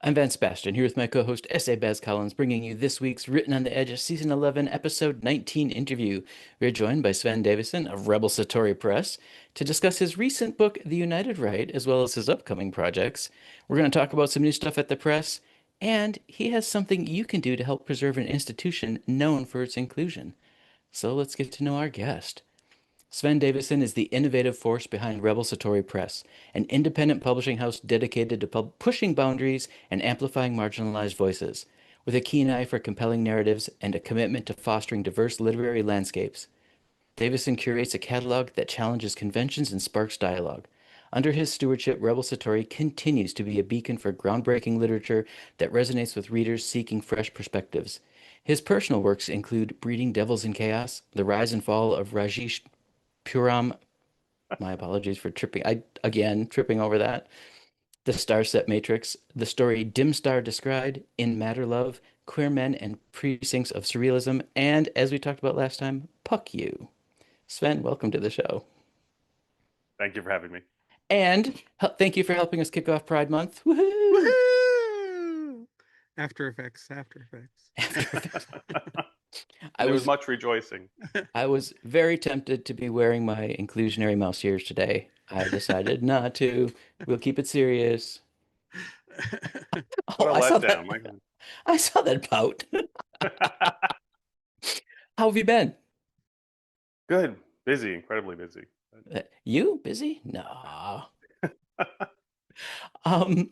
I'm Van Sebastian, here with my co-host S.A. Baz Collins, bringing you this week's Written on the Edge of Season 11, Episode 19 interview. We're joined by Sven Davisson of Rebel Satori Press to discuss his recent book, The United Rite, as well as his upcoming projects. We're going to talk about some new stuff at the press, and he has something you can do to help preserve an institution known for its inclusion. So let's get to know our guest. Sven Davisson is the innovative force behind Rebel Satori Press, an independent publishing house dedicated to pushing boundaries and amplifying marginalized voices, with a keen eye for compelling narratives and a commitment to fostering diverse literary landscapes. Davisson curates a catalog that challenges conventions and sparks dialogue. Under his stewardship, Rebel Satori continues to be a beacon for groundbreaking literature that resonates with readers seeking fresh perspectives. His personal works include Breeding Devils in Chaos, The Rise and Fall of Rajneeshpuram. My apologies for tripping over that. The Star Set Matrix, the story Dim Star Descried, In Matter Love, Queer Men and Precincts of Surrealism, and as we talked about last time, Puck You. Sven, welcome to the show. Thank you for having me. And thank you for helping us kick off Pride Month. Woohoo! Woohoo! After Effects, After Effects. I There was was much rejoicing. I was very tempted to be wearing my inclusionary mouse ears today. I decided not to. We'll keep it serious. What Oh, a I saw letdown. that. I saw that pout. How have you been? Good. Busy, incredibly busy. You busy? No. Um,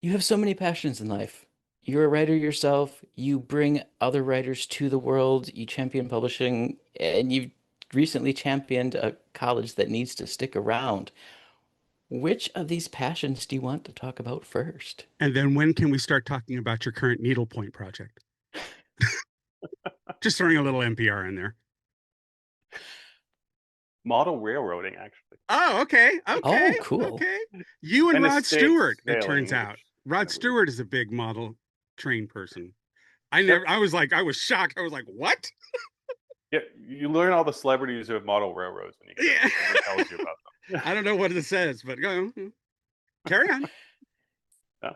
you have so many passions in life. You're a writer yourself. You bring other writers to the world. You champion publishing, and you recently championed a college that needs to stick around. Which of these passions do you want to talk about first? And then when can we start talking about your current needlepoint project? Just throwing a little NPR in there. Model railroading, actually. Oh, okay. Oh, cool. Okay. You and And Rod estate Stewart, it scaling, turns out. which Rod never- Stewart is a big model train person. I Yep. was shocked. I was like, what? Yeah, you learn all the celebrities who have model railroads when you get Yeah. someone tells you about them. I don't know what it says, but go carry on. Yeah.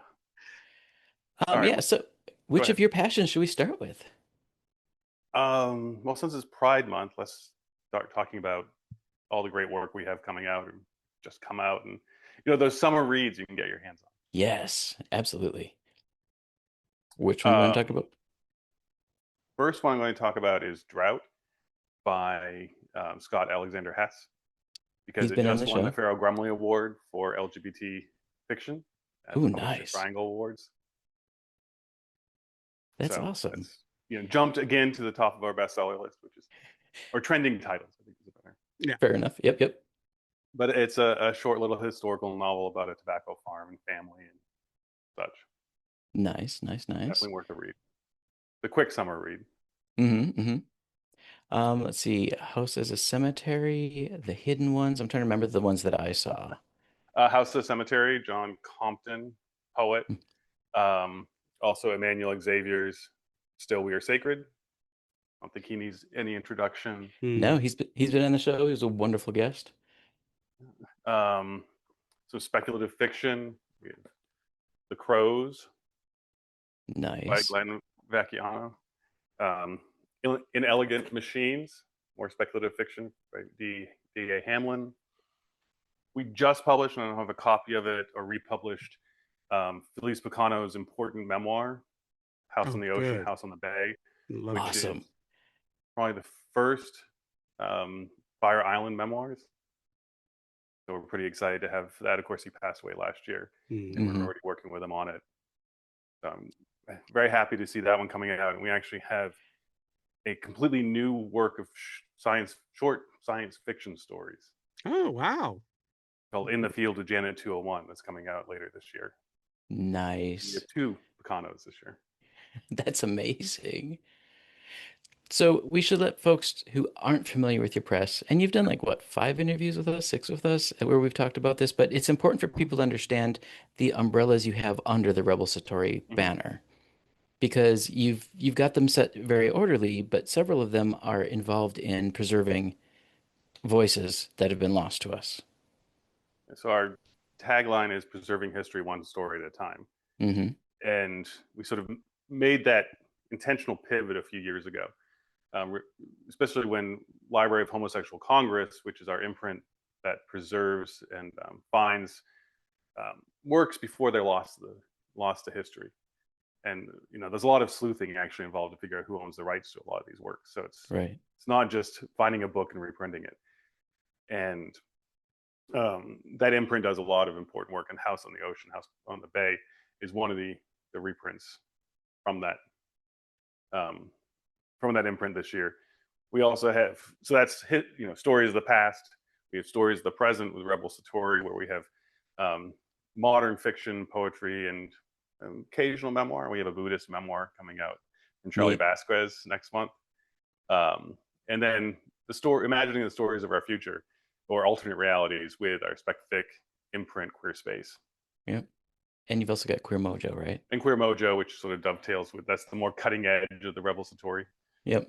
All right. Yeah, so which of ahead. your passions should we start with? Well, since it's Pride Month, let's start talking about all the great work we have coming out or just come out, and those summer reads you can get your hands on. Yes, absolutely. Which one do you want to talk Um, about? First one I'm going to talk about is Drought by Scott Alexander Hess, because He's it been on just the won the show. Farrell Grumley Award for LGBT fiction at Ooh, the Publisher nice. Triangle Awards. That's So awesome. that's, jumped again to the top of our bestseller list, or trending titles, I think is better. Yeah. Fair enough. Yep. But it's a short little historical novel about a tobacco farm and family and such. Nice. Definitely worth a read. The quick summer read. Mm-hmm. Let's see. House as a Cemetery, The Hidden Ones. I'm trying to remember the ones that I saw. House of the Cemetery, John Compton, poet. Also Emmanuel Xavier's Still We Are Sacred. I don't think he needs any introduction. No, he's been on the show. He was a wonderful guest. Some speculative fiction. We have The Crows by Nice. Glenn Vacchiano. Inelegant Machines, more speculative fiction by D.A. Hamlin. We just published, and I don't have a copy of it, or republished Felice Picano's important memoir, House on the Ocean, Good. House on the Bay, Love which it. Awesome. is probably the first Fire Island memoirs. So we're pretty excited to have that. Of course, he passed away last year, and Mhm. we're already working with him on it. So I'm very happy to see that one coming out. And we actually have a completely new work of short science fiction stories Oh, wow. called In the Field of Janet 201 that's coming out later this year. We Nice. have 2 Picanos this year. That's amazing. So we should let folks who aren't familiar with your press, and you've done like what, 5 interviews with us, 6 with us, where we've talked about this, but it's important for people to understand the umbrellas you have under the Rebel Satori banner, because you've got them set very orderly, but several of them are involved in preserving voices that have been lost to us. So our tagline is preserving history one story at a time. And we sort of made that intentional pivot a few years ago, especially when Library of Homosexual Congress, which is our imprint that preserves and finds works before they're lost to history. And there's a lot of sleuthing actually involved to figure out who owns the rights to a lot of these works. So it's not just finding a book and reprinting it. And that imprint does a lot of important work. And House on the Ocean, House on the Bay is one of the reprints from that imprint this year. We also have, so that's stories of the past. We have stories of the present with Rebel Satori, where we have modern fiction, poetry, and occasional memoir. We have a Buddhist memoir coming out from Charlie Vasquez next month. And then imagining the stories of our future or alternate realities with our Spec-Fic imprint Queer Space. Yep. And you've also got Queer Mojo, right? And Queer Mojo, which sort of dovetails with, that's the more cutting edge of the Rebel Satori. Yep.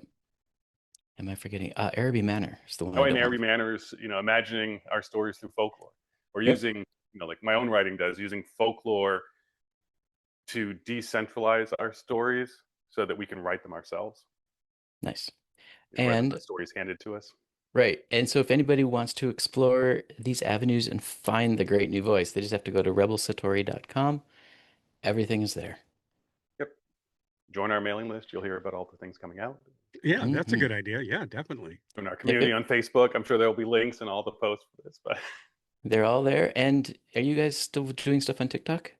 Am I forgetting? Araby Manor is the one. Oh, and Araby Manor is, imagining our stories through folklore, or using, like my own writing does, using folklore to decentralize our stories so that we can write them ourselves. Nice. And the stories handed to us. Right. And so if anybody wants to explore these avenues and find the great new voice, they just have to go to rebelsatori.com. Everything is there. Yep. Join our mailing list. You'll hear about all the things coming out. Yeah, that's a good idea. Yeah, definitely. In our community on Facebook, I'm sure there'll be links and all the posts for this, but they're all there. And are you guys still doing stuff on TikTok?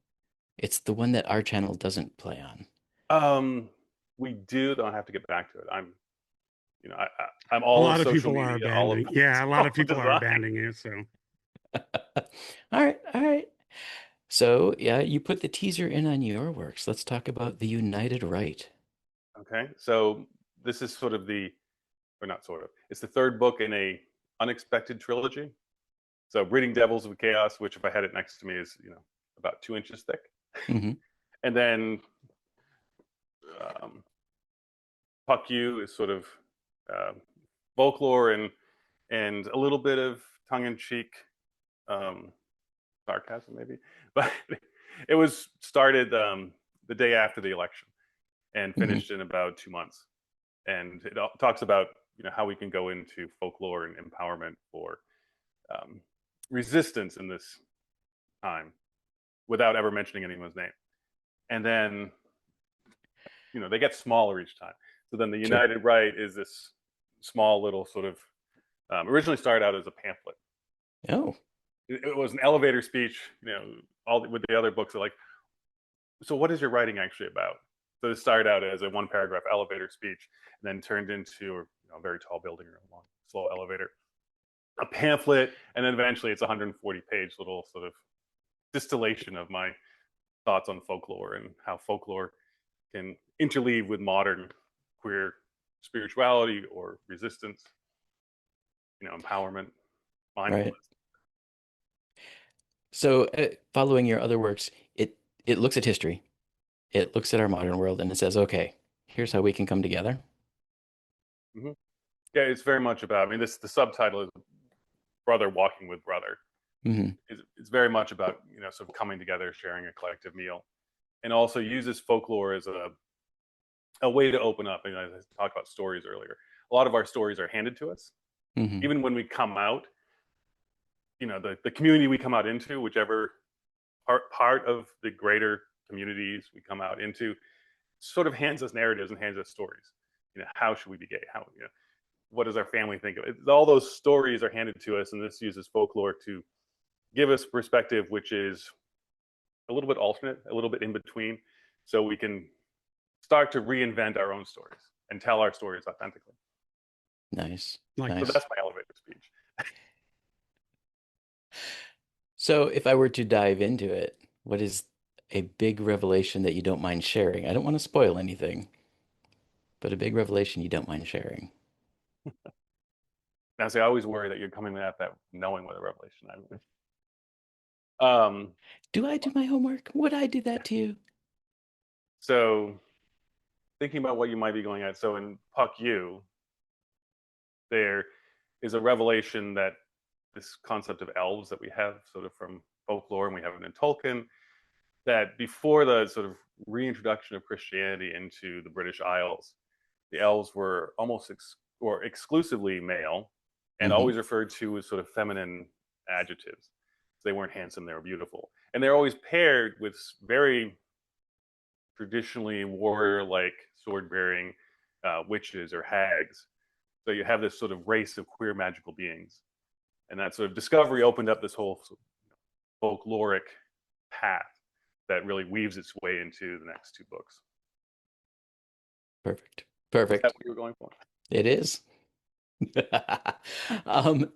It's the one that our channel doesn't play on. We do, though I have to get back to it. I'm all a lot of of social people media, are abandoning. Yeah, a lot of people are abandoning it. So, all right. So yeah, you put the teaser in on your works. Let's talk about the United Rite. Okay, so this is sort of it's the third book in a unexpected trilogy. So Breeding Devils of Chaos, which if I had it next to me is about 2 inches thick, and then Puck You is sort of folklore and a little bit of tongue-in-cheek sarcasm maybe, but it was started the day after the election and finished in about 2 months, and it talks about how we can go into folklore and empowerment for resistance in this time without ever mentioning anyone's name. And then they get smaller each time. So then the United Rite is this small little sort of originally started out as a pamphlet. Oh, it was an elevator speech. All with the other books are like, so what is your writing actually about? So it started out as a 1-paragraph elevator speech, and then turned into a very tall building or a long, slow elevator, a pamphlet, and then eventually it's a 140-page little sort of distillation of my thoughts on folklore and how folklore can interleave with modern queer spirituality or resistance, empowerment, mindfulness. Right. So following your other works, it looks at history. It looks at our modern world and it says, okay, here's how we can come together. Yeah, it's very much about, the subtitle is Brother Walking with Brother. It's very much about, sort of coming together, sharing a collective meal, and also uses folklore as a way to open up. I talked about stories earlier. A lot of our stories are handed to us. Even when we come out, the community we come out into, whichever part of the greater communities we come out into, sort of hands us narratives and hands us stories. How should we be gay? How, what does our family think of it? All those stories are handed to us, and this uses folklore to give us perspective, which is a little bit alternate, a little bit in between, so we can start to reinvent our own stories and tell our stories authentically. Nice. So that's my elevator speech. So if I were to dive into it, what is a big revelation that you don't mind sharing? I don't want to spoil anything, but a big revelation you don't mind sharing. Now, see, I always worry that you're coming at that knowing what a revelation do I do my homework? Would I do that to you? So thinking about what you might be going at. So in Puck You, there is a revelation that this concept of elves that we have sort of from folklore, and we have it in Tolkien, that before the sort of reintroduction of Christianity into the British Isles, the elves were almost or exclusively male, and always referred to as sort of feminine adjectives. They weren't handsome; they were beautiful, and they're always paired with very traditionally warrior-like, sword-bearing witches or hags. So you have this sort of race of queer magical beings, and that sort of discovery opened up this whole folkloric path that really weaves its way into the next two books. Perfect. Is Perfect. that what you were going for? It is.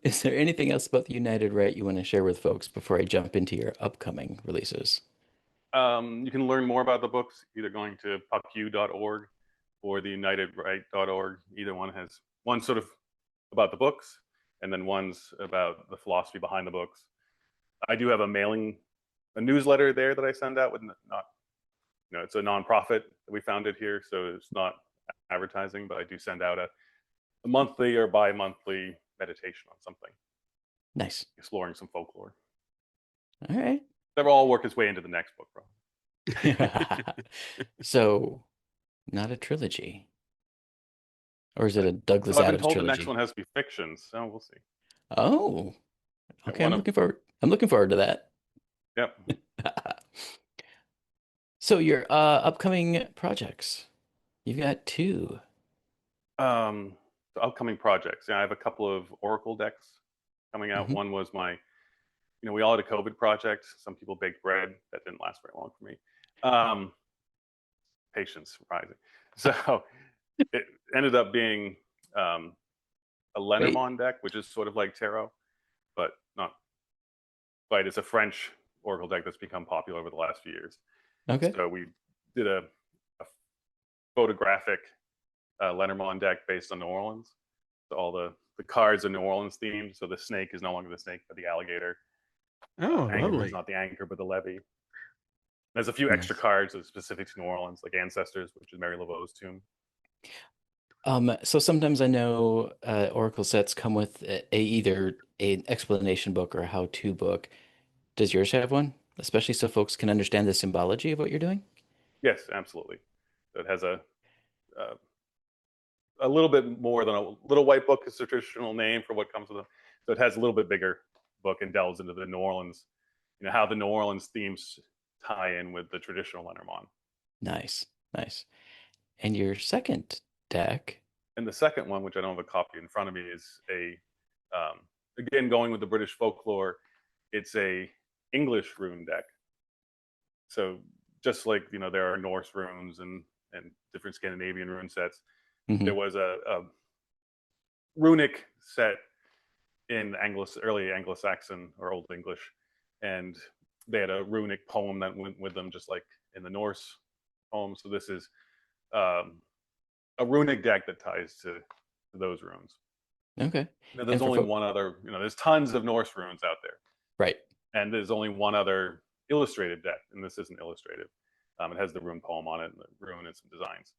Is there anything else about the United Rite you want to share with folks before I jump into your upcoming releases? You can learn more about the books either going to pucu.org or the unitedrite.org. Either one has one sort of about the books, and then one's about the philosophy behind the books. I do have a newsletter there that I send out with not, it's a nonprofit that we founded here, so it's not advertising, but I do send out a monthly or bi-monthly meditation on something. Nice. Exploring some folklore. All right. That will all work its way into the next book, bro. So, not a trilogy. Or is it a Douglas I've been Adams told trilogy? the next one has to be fiction, so we'll see. Oh. Okay, I'm looking forward to that. Yep. So your upcoming projects. You've got two. The upcoming projects. Yeah, I have a couple of Oracle decks coming out. One was my, we all had a COVID project. Some people baked bread. That didn't last very long for me. Patience rising. So it ended up being a Lenormand deck, which is sort of like tarot, but not quite. It's a French Oracle deck that's become popular over the last few years. Okay. So we did a photographic Lenormand deck based on New Orleans. So all the cards are New Orleans themed. So the snake is no longer the snake, but the alligator. Oh, Anchor lovely. is not the anchor, but the levee. There's a few extra cards that are specific to New Orleans, like Ancestors, which is Mary Laveau's tomb. So sometimes I know Oracle sets come with either an explanation book or a how-to book. Does yours have one? Especially so folks can understand the symbology of what you're doing? Yes, absolutely. So it has a little bit more than a little white book is the traditional name for what comes with it. So it has a little bit bigger book and delves into the New Orleans, how the New Orleans themes tie in with the traditional Lenormand. Nice, nice. And your second deck? And the second one, which I don't have a copy in front of me, is again, going with the British folklore, it's a English rune deck. So just like, there are Norse runes and different Scandinavian rune sets, there was a runic set in early Anglo-Saxon or Old English, and they had a runic poem that went with them, just like in the Norse poem. So this is a runic deck that ties to those runes. Okay. Now, there's only one other, there's tons of Norse runes out there. Right. And there's only one other illustrated deck, and this isn't illustrative. It has the rune poem on it, and the rune and some designs.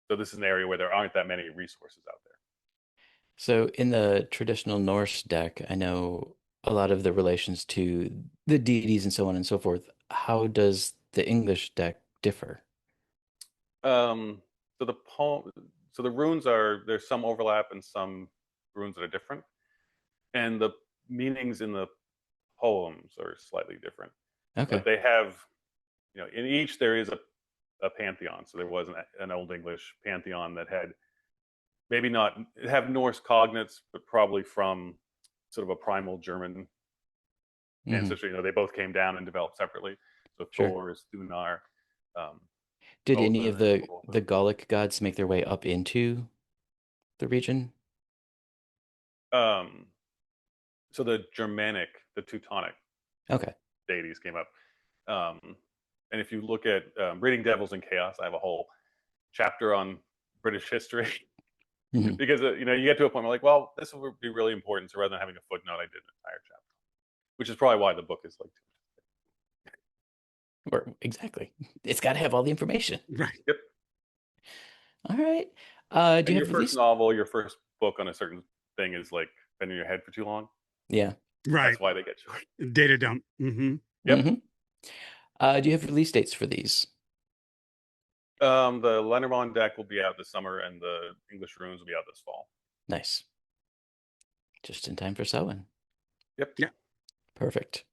So this is an area where there aren't that many resources out there. So in the traditional Norse deck, I know a lot of the relations to the deities and so on and so forth. How does the English deck differ? So the runes there's some overlap and some runes that are different, and the meanings in the poems are slightly different. Okay. But they have, in each there is a pantheon. So there was an Old English pantheon that had maybe not have Norse cognates, but probably from sort of a primal German ancestry. They both came down and developed separately. So Thor is Thunar. Did any of the Gallic gods make their way up into the region? So the Germanic, the Teutonic deities came up. And if you look at Breeding Devils in Chaos, I have a whole chapter on British history. Because you get to a point where like, well, this would be really important. So rather than having a footnote, I did an entire chapter, which is probably why the book is like. Or exactly, it's got to have all the information. Right. Yep. All right. Do you have your first novel, your first book on a certain thing is like been in your head for too long? Yeah. Right. That's why they get short. Data dump. Yep. Do you have release dates for these? The Lendermond deck will be out this summer, and the English runes will be out this fall. Nice. Just in time for Samhain. Yep. Yeah. Perfect.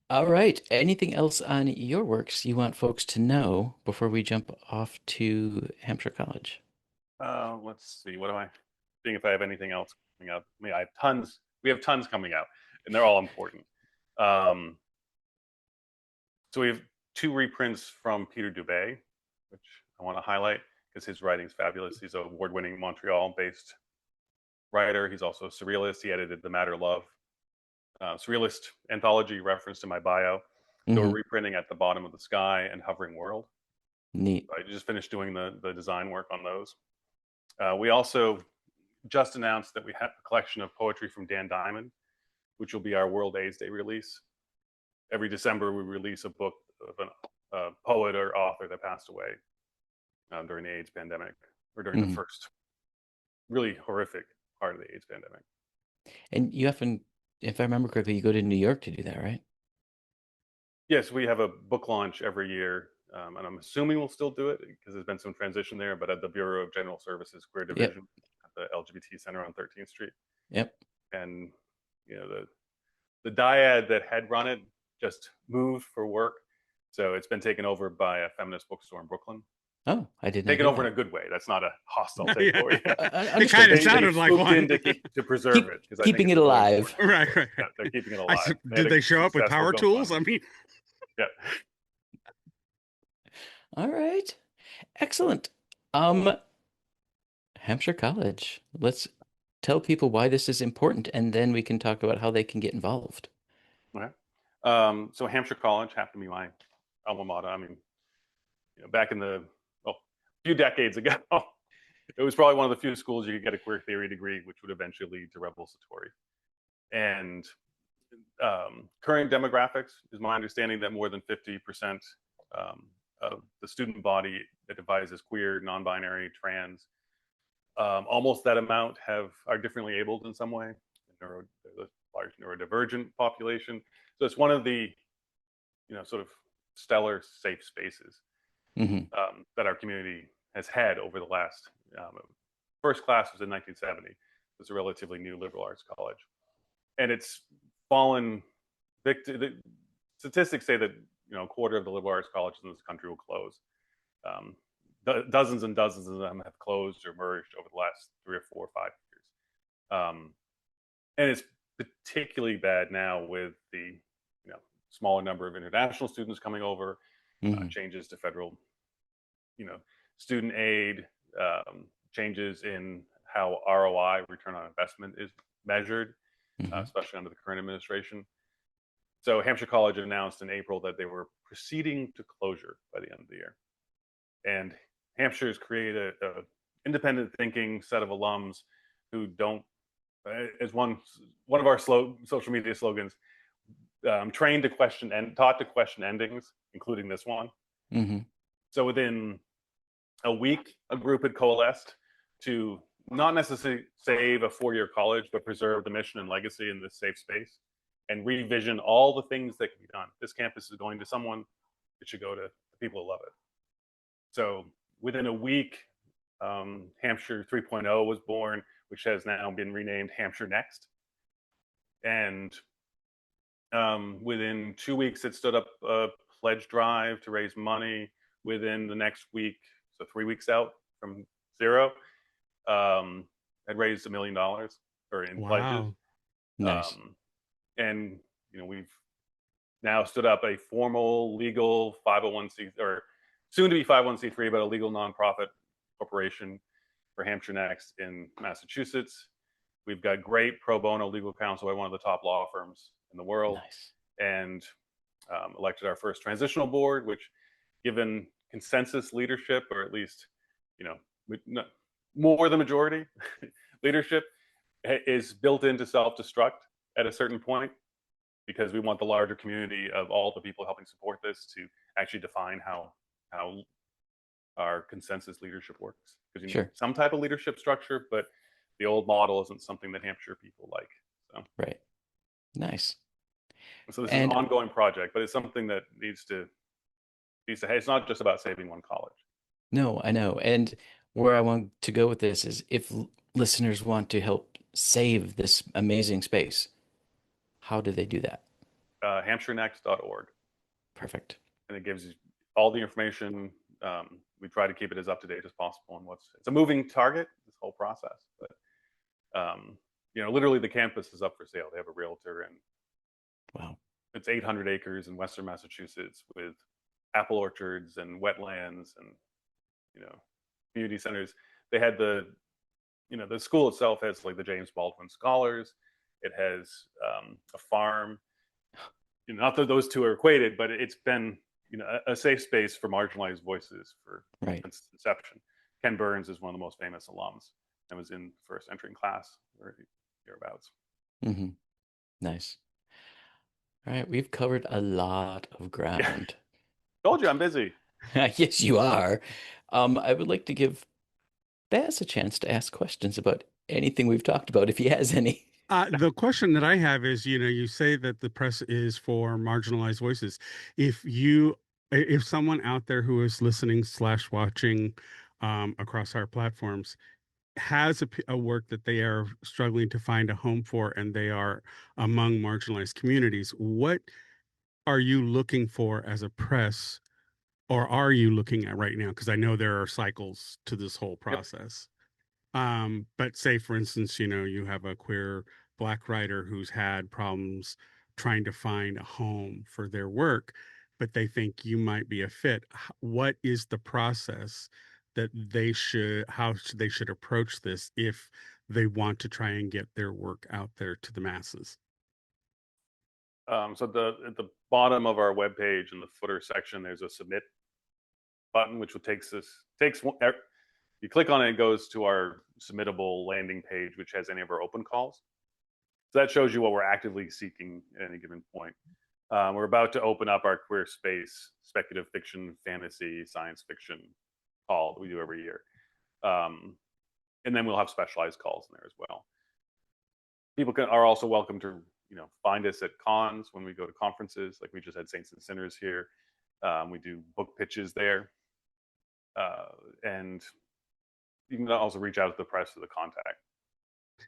All right. Anything else on your works you want folks to know before we jump off to Hampshire College? Let's see. What am I seeing if I have anything else coming up? I mean, I have tons. We have tons coming out, and they're all important. So we have 2 reprints from Peter Dubé, which I want to highlight because his writing's fabulous. He's an award-winning Montreal-based writer. He's also a surrealist. He edited The Matter Love surrealist anthology referenced in my bio. So we're reprinting At the Bottom of the Sky and Hovering World. Neat. I just finished doing the design work on those. We also just announced that we have a collection of poetry from Dan Diamond, which will be our World AIDS Day release. Every December, we release a book of a poet or author that passed away during the AIDS pandemic, or during the first really horrific part of the AIDS pandemic. And you often, if I remember correctly, you go to New York to do that, right? Yes, we have a book launch every year, and I'm assuming we'll still do it because there's been some transition there, but at the Bureau of General Services Queer Division at the LGBT Center on 13th Street. Yep. And you know, the dyad that had run it just moved for work, so it's been taken over by a feminist bookstore in Brooklyn. Oh, I didn't Taken know over that. in a good way. That's not a hostile takeover. It kind of sounded like one. To preserve it, because keeping it alive. Right. Yeah, they're keeping it alive. Did they show up with power tools? I mean, yeah. All right. Excellent. Hampshire College. Let's tell people why this is important, and then we can talk about how they can get involved. Okay. So Hampshire College happened to be my alma mater. I mean, back in a few decades ago, it was probably one of the few schools you could get a queer theory degree, which would eventually lead to Rebel Satori. And current demographics is my understanding that more than 50% of the student body that divides as queer, non-binary, trans, almost that amount are differently abled in some way. The large neurodivergent population. So it's one of the, sort of stellar safe spaces that our community has had over the last. First class was in 1970. It was a relatively new liberal arts college, and it's fallen victim. The statistics say that a quarter of the liberal arts colleges in this country will close. Dozens and dozens of them have closed or merged over the last 3 or 4 or 5 years, and it's particularly bad now with the smaller number of international students coming over, changes to federal student aid, changes in how ROI, return on investment, is measured, especially under the current administration. So Hampshire College announced in April that they were proceeding to closure by the end of the year. And Hampshire has created a independent thinking set of alums who don't, as one of our social media slogans, trained to question and taught to question endings, including this one. So within a week, a group had coalesced to not necessarily save a 4-year college, but preserve the mission and legacy in this safe space and revision all the things that can be done. This campus is going to someone, it should go to the people who love it. So within a week, Hampshire 3.0 was born, which has now been renamed Hampshire Next. And within 2 weeks, it stood up a pledge drive to raise money. Within the next week, so 3 weeks out from zero, had raised $1 million in pledges. Nice. And we've now stood up a formal legal 501c, or soon to be 501c3, but a legal nonprofit corporation for Hampshire Next in Massachusetts. We've got great pro bono legal counsel by one of the top law firms in the world. Nice. And elected our first transitional board, which, given consensus leadership, or at least more than majority leadership, is built into self-destruct at a certain point, because we want the larger community of all the people helping support this to actually define how our consensus leadership works. Because you need some type of leadership structure, but the old model isn't something that Hampshire people like. So right. Nice. So this is an And ongoing project, but it's something that needs to, hey, it's not just about saving one college. no, I know. And where I want to go with this is if listeners want to help save this amazing space, how do they do that? HampshireNext.org. Perfect. And it gives you all the information. We try to keep it as up to date as possible. And it's a moving target, this whole process. But literally the campus is up for sale. They have a realtor, and Wow. it's 800 acres in Western Massachusetts with apple orchards and wetlands and community centers. They had the school itself has like the James Baldwin Scholars. It has a farm. Not that those two are equated, but it's been a safe space for marginalized voices since inception. Ken Burns is one of the most famous alums and was in first entering class or hereabouts. Mm-hmm. Nice. All right, we've covered a lot of ground. Told you I'm busy. Yes, you are. I would like to give Baz a chance to ask questions about anything we've talked about, if he has any. The question that I have is, you say that the press is for marginalized voices. If someone out there who is listening / watching across our platforms has a work that they are struggling to find a home for, and they are among marginalized communities, what are you looking for as a press, or are you looking at right now? Because I know there are cycles to this whole process. But say, for instance, you have a queer Black writer who's had problems trying to find a home for their work, but they think you might be a fit. What is the process that they should approach this if they want to try and get their work out there to the masses? So at the bottom of our webpage in the footer section, there's a submit button, which you click on it, it goes to our submittable landing page, which has any of our open calls. So that shows you what we're actively seeking at any given point. We're about to open up our queer space, speculative fiction, fantasy, science fiction call that we do every year. And then we'll have specialized calls in there as well. People are also welcome to find us at cons when we go to conferences. Like we just had Saints and Sinners here. We do book pitches there. And you can also reach out to the press for the contact.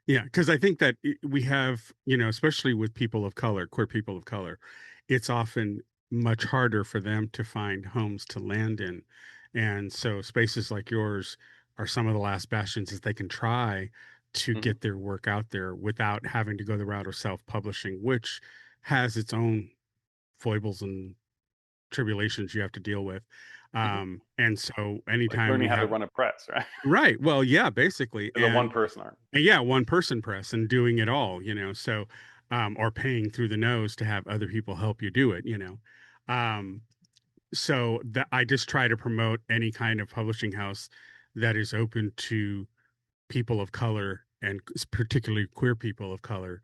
Yeah, because I think that we have, especially with people of color, queer people of color, it's often much harder for them to find homes to land in. And so spaces like yours are some of the last bastions that they can try to get their work out there without having to go the route of self-publishing, which has its own foibles and tribulations you have to deal with. And so anytime like learning how to run a press, right? Right. Well, yeah, basically. As a one-person arm. Yeah, one person press and doing it all, so or paying through the nose to have other people help you do it, so that I just try to promote any kind of publishing house that is open to people of color, and particularly queer people of color,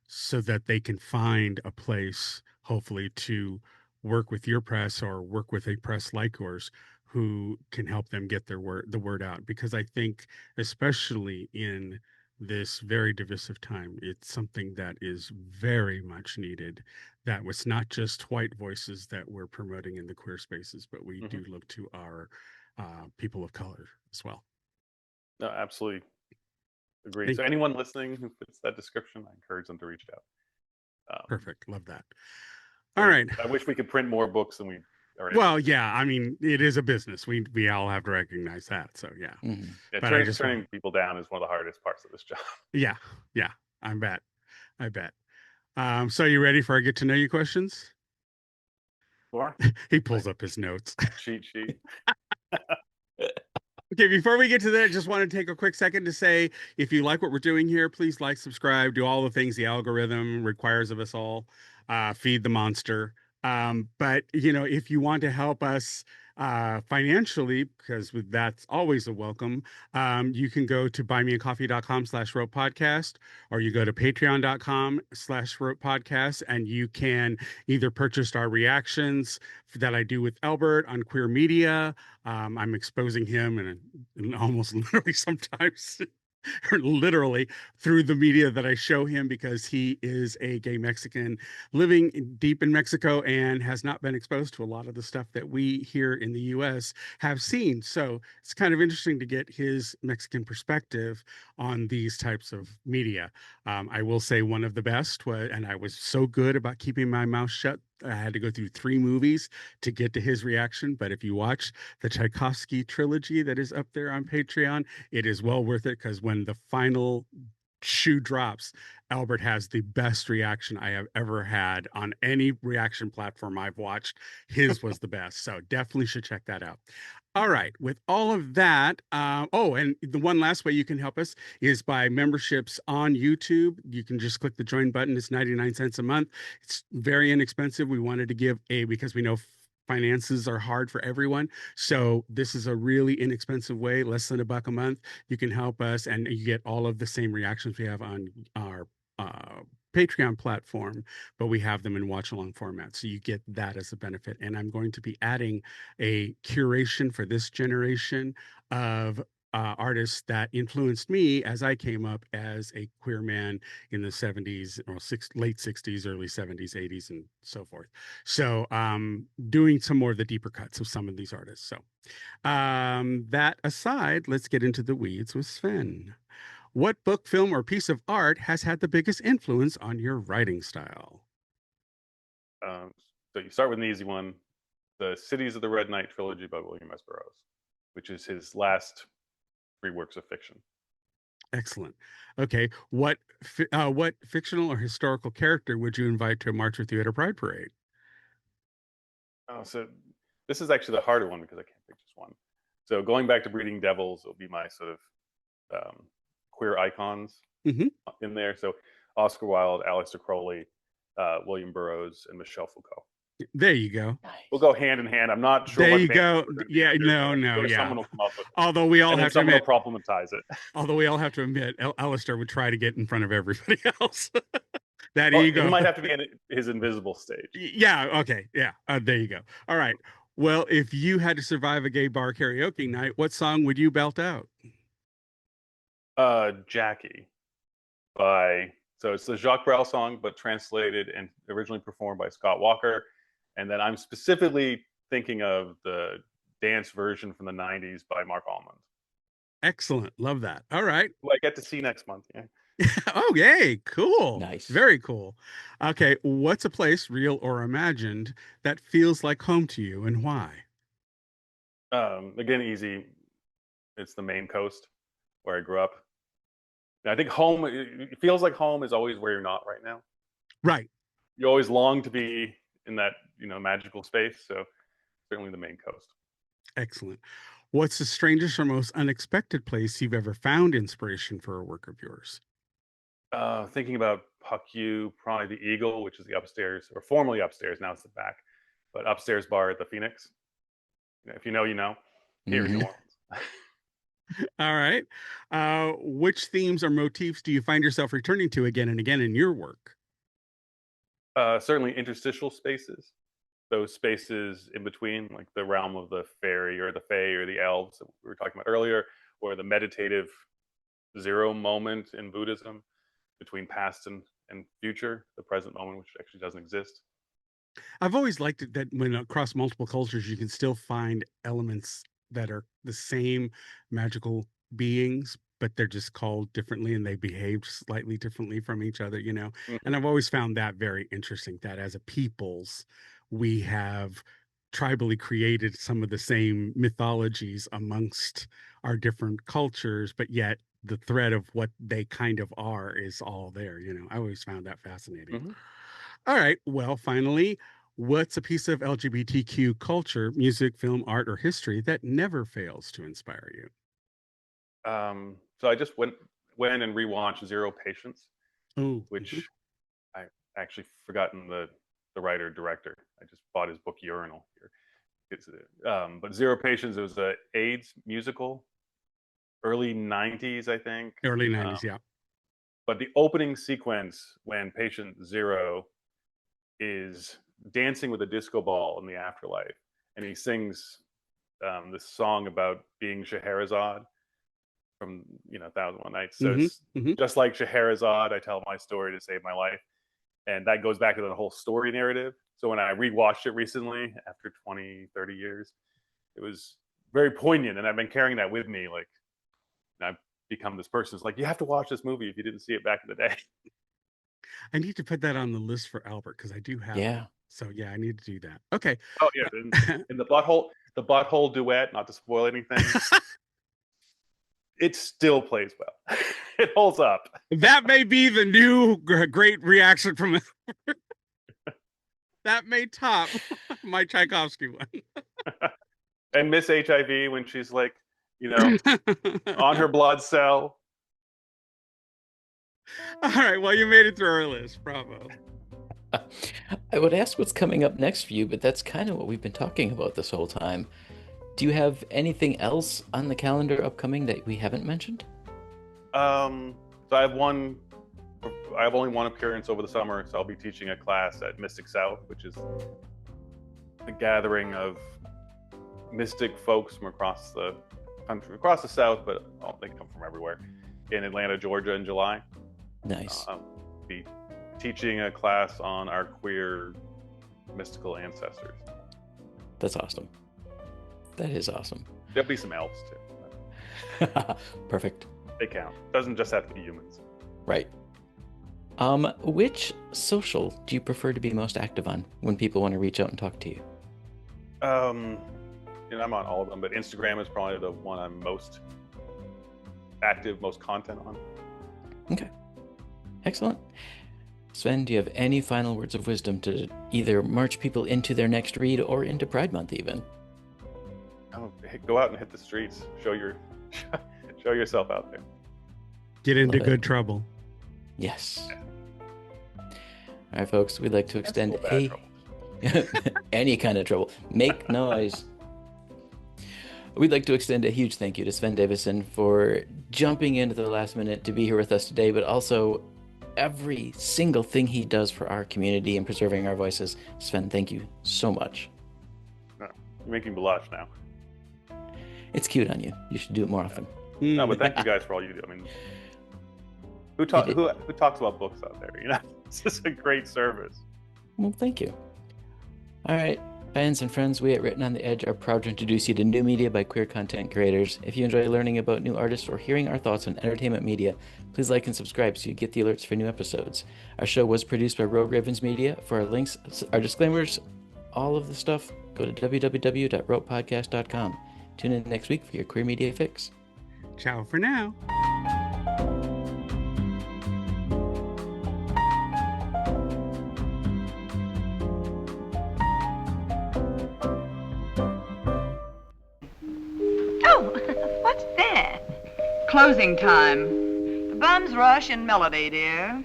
so that they can find a place, hopefully, to work with your press or work with a press like yours who can help them get the word out. Because I think, especially in this very divisive time, it's something that is very much needed. That was not just white voices that we're promoting in the queer spaces, but we do look to our people of color as well. No, absolutely. Agreed. So anyone listening who fits that description, I encourage them to reach out. Perfect. Love that. All right. I wish we could print more books than we are able. Well, yeah. I mean, it is a business. We all have to recognize that. So yeah. Yeah, But turning people down is one of the hardest parts of this job. Yeah. Yeah. I bet. So you ready for our get to know you questions? Sure. He pulls up his notes. Cheat sheet. Okay, before we get to that, I just want to take a quick second to say, if you like what we're doing here, please like, subscribe, do all the things the algorithm requires of us all, feed the monster. But, if you want to help us financially, because that's always a welcome, you can go to buymeacoffee.com/rope podcast, or you go to patreon.com/rope podcast, and you can either purchase our reactions that I do with Albert on queer media. I'm exposing him and almost literally sometimes literally through the media that I show him, because he is a gay Mexican living deep in Mexico and has not been exposed to a lot of the stuff that we here in the US have seen. So it's kind of interesting to get his Mexican perspective on these types of media. I will say one of the best was, and I was so good about keeping my mouth shut, I had to go through 3 movies to get to his reaction. But if you watch the Tchaikovsky trilogy that is up there on Patreon, it is well worth it, because when the final shoe drops, Albert has the best reaction I have ever had on any reaction platform I've watched. His was the best. So definitely should check that out. All right. With all of that, oh, and the one last way you can help us is by memberships on YouTube. You can just click the join button. It's 99 cents a month. It's very inexpensive. We wanted to give because we know finances are hard for everyone. So this is a really inexpensive way, less than $1 a month. You can help us, and you get all of the same reactions we have on our Patreon platform, but we have them in watch along format. So you get that as a benefit. And I'm going to be adding a curation for this generation of artists that influenced me as I came up as a queer man in the 70s or late 60s, early 70s, 80s, and so forth. So doing some more of the deeper cuts of some of these artists. So that aside, let's get into the weeds with Sven. What book, film, or piece of art has had the biggest influence on your writing style? So you start with an easy one, the Cities of the Red Knight trilogy by William S. Burroughs, which is his last 3 works of fiction. Excellent. Okay, what fictional or historical character would you invite to a March with You at a Pride Parade? So this is actually the harder one because I can't pick just one. So going back to Breeding Devils, it'll be my sort of queer icons in there. So Oscar Wilde, Aleister Crowley, William Burroughs, and Michel Foucault. There you go. We'll go hand in hand. I'm not sure. There what you go. Yeah, no, yeah. Someone will come up with it. Although we all have to admit, problematize it. Although we all have to admit, Alistair would try to get in front of everybody else. That Well, ego. He might have to be in his invisible stage. Yeah. Okay. Yeah. There you go. All right. Well, if you had to survive a gay bar karaoke night, what song would you belt out? Jackie so it's the Jacques Brel song, but translated and originally performed by Scott Walker. And then I'm specifically thinking of the dance version from the 90s by Mark Almond. Excellent. Love that. All right. Who I get to see next month. Yeah. Oh, yay. Cool. Nice. Very cool. Okay. What's a place, real or imagined, that feels like home to you, and why? Again, easy. It's the Maine coast where I grew up. And I think home, it feels like home is always where you're not right now. Right. You always long to be in that, magical space. So certainly the Maine coast. Excellent. What's the strangest or most unexpected place you've ever found inspiration for a work of yours? Thinking about Puck U, probably the Eagle, which is the upstairs, or formerly upstairs, now it's the back, but upstairs bar at the Phoenix. If you know, you know. Here in New Orleans. All right. Which themes or motifs do you find yourself returning to again and again in your work? Certainly interstitial spaces. Those spaces in between, like the realm of the fairy or the fae or the elves that we were talking about earlier, or the meditative zero moment in Buddhism between past and future, the present moment, which actually doesn't exist. I've always liked it that when across multiple cultures, you can still find elements that are the same magical beings, but they're just called differently and they behave slightly differently from each other, And I've always found that very interesting, that as a peoples, we have tribally created some of the same mythologies amongst our different cultures, but yet the thread of what they kind of are is all there. I always found that fascinating. All right. Well, finally, what's a piece of LGBTQ culture, music, film, art, or history that never fails to inspire you? So I just went and rewatched Zero Patience, Oh, which I actually forgotten the writer director. I just bought his book Urinal here. But Zero Patience, it was a AIDS musical, early 90s, I think. Early 90s, yeah. But the opening sequence when patient Zero is dancing with a disco ball in the afterlife, and he sings this song about being Scheherazade. from 1001 Nights. So it's just like Scheherazade, I tell my story to save my life, and that goes back to the whole story narrative. So when I rewatched it recently after 20-30 years, it was very poignant, and I've been carrying that with me. Like, I've become this person who's like, you have to watch this movie if you didn't see it back in the day. I need to put that on the list for Albert, because I do have it. So yeah, I need to do that. Okay. Oh yeah, in the butthole duet, not to spoil anything. It still plays well. It holds up. That may be the new great reaction from that may top my Tchaikovsky one. And Miss HIV, when she's like, on her blood cell. All right, well, you made it through our list. Bravo. I would ask what's coming up next for you, but that's kind of what we've been talking about this whole time. Do you have anything else on the calendar upcoming that we haven't mentioned? So I have only one appearance over the summer, so I'll be teaching a class at Mystic South, which is a gathering of mystic folks from across the country, across the South, but they come from everywhere, in Atlanta, Georgia in July. Nice. Be teaching a class on our queer mystical ancestors. That's awesome. That is awesome. There'll be some elves too. Perfect. They count. Doesn't just have to be humans. Right. Which social do you prefer to be most active on when people want to reach out and talk to you? I'm on all of them, but Instagram is probably the one I'm most active, most content on. Okay. Excellent. Sven, do you have any final words of wisdom to either march people into their next read or into Pride Month even? Go out and hit the streets. Show yourself out there. Get into good trouble. Yes. All right, folks, we'd like to extend any kind of trouble. Make noise. We'd like to extend a huge thank you to Sven Davisson for jumping into the last minute to be here with us today, but also every single thing he does for our community and preserving our voices. Sven, thank you so much. You're making me blush now. It's cute on you. You should do it more often. No, but thank you guys for all you do. I mean, who talks about books out there? It's just a great service. Well, thank you. All right, fans and friends, we at Written on the Edge are proud to introduce you to new media by queer content creators. If you enjoy learning about new artists or hearing our thoughts on entertainment media, please like and subscribe so you get the alerts for new episodes. Our show was produced by Rogue Ravens Media. For our links, our disclaimers, all of the stuff, go to www.ropepodcast.com. Tune in next week for your queer media fix. Ciao for now. What's that? Closing time. The bums rush in melody, dear.